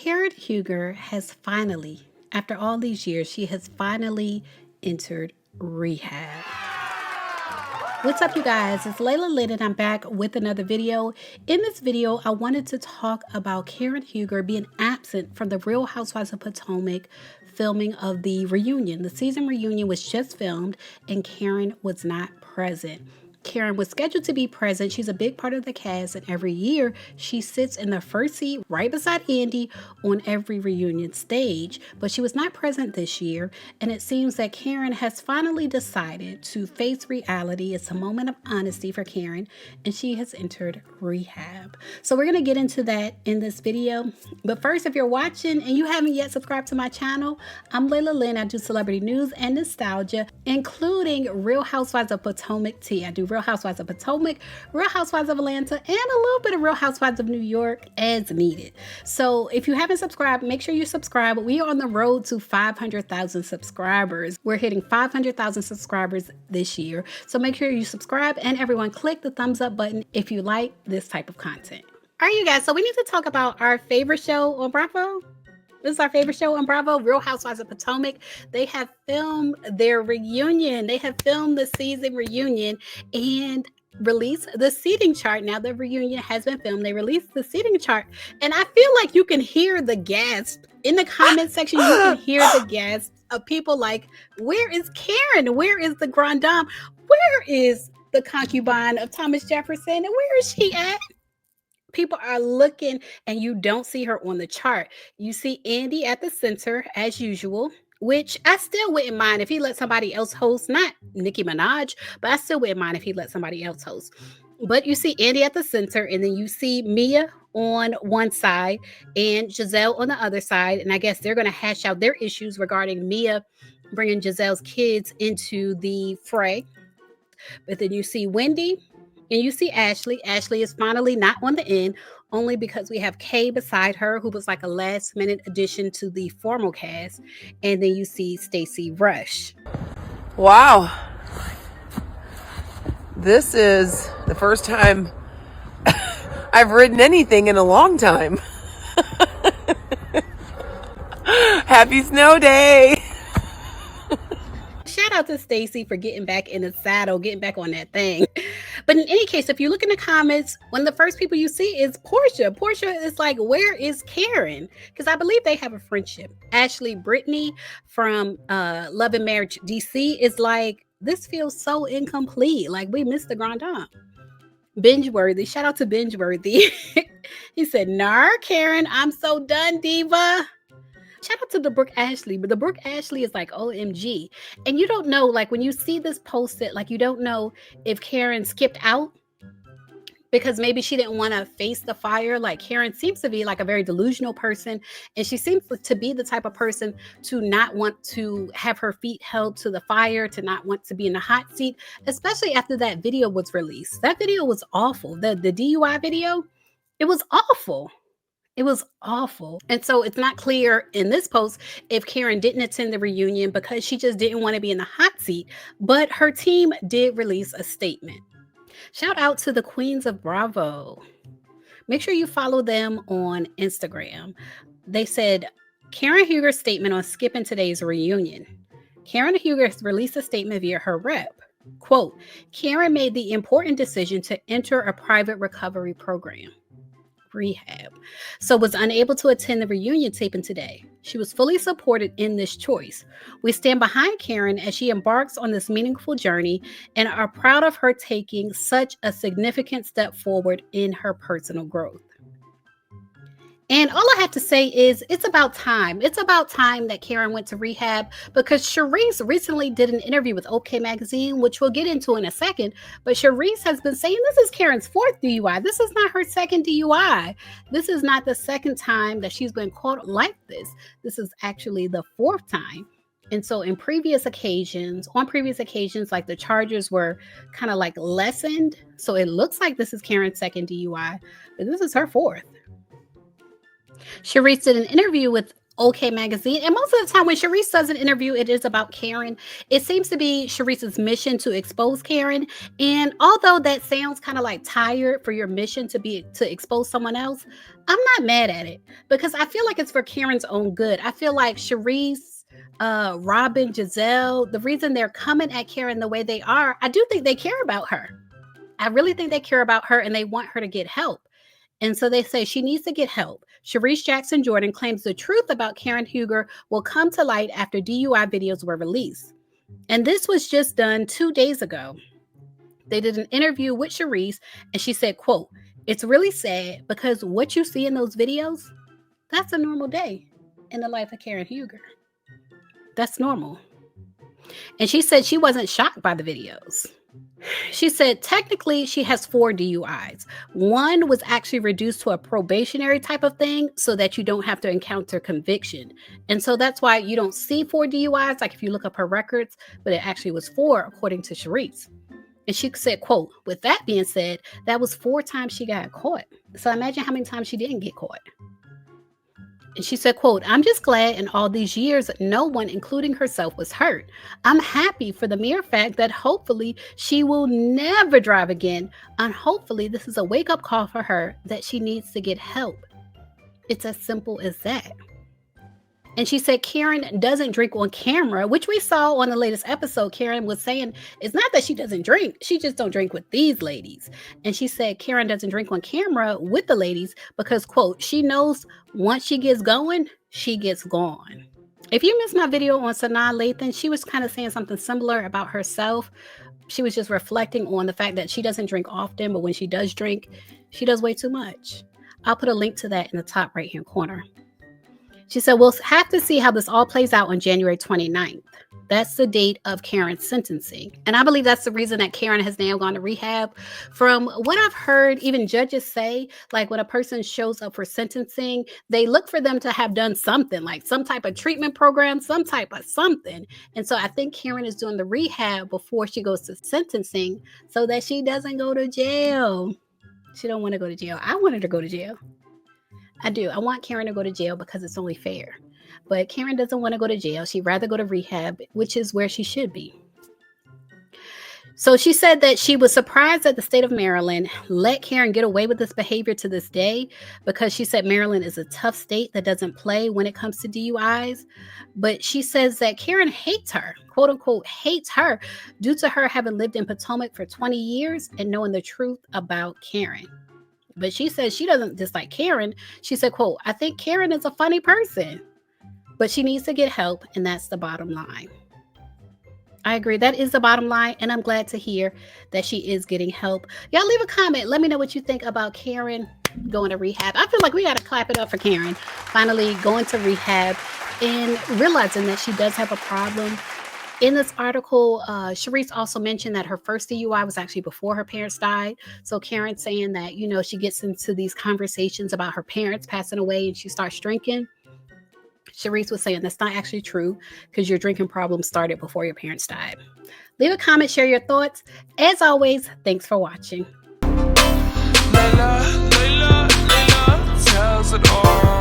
Karen Huger has finally, after all these years, she has finally entered rehab. What's up, you guys? It's Layla Lynn, and I'm back with another video. In this video, I wanted to talk about Karen Huger being absent from the Real Housewives of Potomac filming of the reunion. The season reunion was just filmed, and Karen was not present. Karen was scheduled to be present. She's a big part of the cast, and every year she sits in the first seat right beside Andy on every reunion stage. But she was not present this year, and it seems that Karen has finally decided to face reality. It's a moment of honesty for Karen, and she has entered rehab. So we're going to get into that in this video. But first, if you're watching and you haven't yet subscribed to my channel, I'm Layla Lynn. I do celebrity news and nostalgia, including Real Housewives of Potomac tea. I do Real Housewives of Potomac, Real Housewives of Atlanta, and a little bit of Real Housewives of New York as needed. So if you haven't subscribed, make sure you subscribe. We are on the road to 500,000 subscribers. We're hitting 500,000 subscribers this year. So make sure you subscribe, and everyone click the thumbs up button if you like this type of content. All right, you guys, so we need to talk about our favorite show on Bravo. This is our favorite show on Bravo, Real Housewives of Potomac. They have filmed their reunion. They have filmed the season reunion and released the seating chart. Now the reunion has been filmed. They released the seating chart. And I feel like you can hear the gasp in the comment section. You can hear the gasp of people like, where is Karen? Where is the Grand Dame? Where is the concubine of Thomas Jefferson? And where is she at? People are looking, and you don't see her on the chart. You see Andy at the center as usual, which I still wouldn't mind if he let somebody else host, not Nicki Minaj, but I still wouldn't mind if he let somebody else host. But you see Andy at the center, and then you see Mia on one side and Giselle on the other side. And I guess they're going to hash out their issues regarding Mia bringing Giselle's kids into the fray. But then you see Wendy. And you see Ashley. Ashley is finally not on the end, only because we have Kay beside her, who was like a last-minute addition to the formal cast. And then you see Stacey Rush. Wow. This is the first time I've written anything in a long time. Happy snow day. Shout out to Stacey for getting back in the saddle, getting back on that thing. But in any case, if you look in the comments, one of the first people you see is Portia. Portia is like, where is Karen? Because I believe they have a friendship. Ashley Brittany from Love and Marriage DC is like, this feels so incomplete. Like, we missed the Grand Dame. Bingeworthy. Shout out to Bingeworthy. He said, nah, Karen, I'm so done, diva. Shout out to the Brooke Ashley, but the Brooke Ashley is like OMG. And you don't know, like when you see this posted, like you don't know if Karen skipped out because maybe she didn't want to face the fire. Like Karen seems to be like a very delusional person, and she seems to be the type of person to not want to have her feet held to the fire, to not want to be in the hot seat, especially after that video was released. That video was awful. The DUI video, it was awful. It was awful. And so it's not clear in this post if Karen didn't attend the reunion because she just didn't want to be in the hot seat, but her team did release a statement. Shout out to the Queens of Bravo. Make sure you follow them on Instagram. They said, Karen Huger's statement on skipping today's reunion. Karen Huger released a statement via her rep. Quote, Karen made the important decision to enter a private recovery program. Rehab. So was unable to attend the reunion taping today. She was fully supported in this choice. We stand behind Karen as she embarks on this meaningful journey and are proud of her taking such a significant step forward in her personal growth. And all I have to say is it's about time. It's about time that Karen went to rehab, because Charisse recently did an interview with OK Magazine, which we'll get into in a second. But Charisse has been saying this is Karen's fourth DUI. This is not her second DUI. This is not the second time that she's been caught like this. This is actually the fourth time. And so on previous occasions, like the charges were kind of like lessened. So it looks like this is Karen's second DUI, but this is her fourth. Charisse did an interview with OK Magazine. And most of the time when Sharice does an interview, it is about Karen. It seems to be Sharice's mission to expose Karen. And although that sounds kind of like tired for your mission to expose someone else, I'm not mad at it because I feel like it's for Karen's own good. I feel like Sharice, Robin, Giselle, the reason they're coming at Karen the way they are, I do think they care about her. I really think they care about her and they want her to get help. And so they say she needs to get help. Sharice Jackson Jordan claims the truth about Karen Huger will come to light after DUI videos were released. And this was just done 2 days ago. They did an interview with Sharice and she said, quote, "It's really sad because what you see in those videos, that's a normal day in the life of Karen Huger. That's normal." And she said she wasn't shocked by the videos. She said technically she has 4 DUIs. One was actually reduced to a probationary type of thing so that you don't have to encounter conviction. And so that's why you don't see 4 DUIs, like if you look up her records, but it actually was 4 according to Sharice. And she said, quote, "With that being said, that was 4 times she got caught. So imagine how many times she didn't get caught." And she said, quote, "I'm just glad in all these years, no one, including herself, was hurt. I'm happy for the mere fact that hopefully she will never drive again. And hopefully this is a wake-up call for her that she needs to get help. It's as simple as that." And she said Karen doesn't drink on camera, which we saw on the latest episode. Karen was saying it's not that she doesn't drink. She just don't drink with these ladies. And she said Karen doesn't drink on camera with the ladies because, quote, "she knows once she gets going, she gets gone." If you missed my video on Sanaa Lathan, she was kind of saying something similar about herself. She was just reflecting on the fact that she doesn't drink often, but when she does drink, she does way too much. I'll put a link to that in the top right-hand corner. She said, "We'll have to see how this all plays out on January 29th. That's the date of Karen's sentencing." And I believe that's the reason that Karen has now gone to rehab. From what I've heard, even judges say, like when a person shows up for sentencing, they look for them to have done something, like some type of treatment program, some type of something. And so I think Karen is doing the rehab before she goes to sentencing so that she doesn't go to jail. She don't want to go to jail. I want her to go to jail. I do. I want Karen to go to jail because it's only fair. But Karen doesn't want to go to jail. She'd rather go to rehab, which is where she should be. So she said that she was surprised that the state of Maryland let Karen get away with this behavior to this day because she said Maryland is a tough state that doesn't play when it comes to DUIs. But she says that Karen hates her, quote unquote, hates her due to her having lived in Potomac for 20 years and knowing the truth about Karen. But she says she doesn't dislike Karen. She said, quote, "I think Karen is a funny person, but she needs to get help. And that's the bottom line." I agree. That is the bottom line. And I'm glad to hear that she is getting help. Y'all leave a comment. Let me know what you think about Karen going to rehab. I feel like we got to clap it up for Karen finally going to rehab and realizing that she does have a problem. In this article, Sharice also mentioned that her first DUI was actually before her parents died. So Karen saying that, you know, she gets into these conversations about her parents passing away and she starts drinking. Sharice was saying that's not actually true because your drinking problem started before your parents died. Leave a comment, share your thoughts. As always, thanks for watching. Layla tells it all.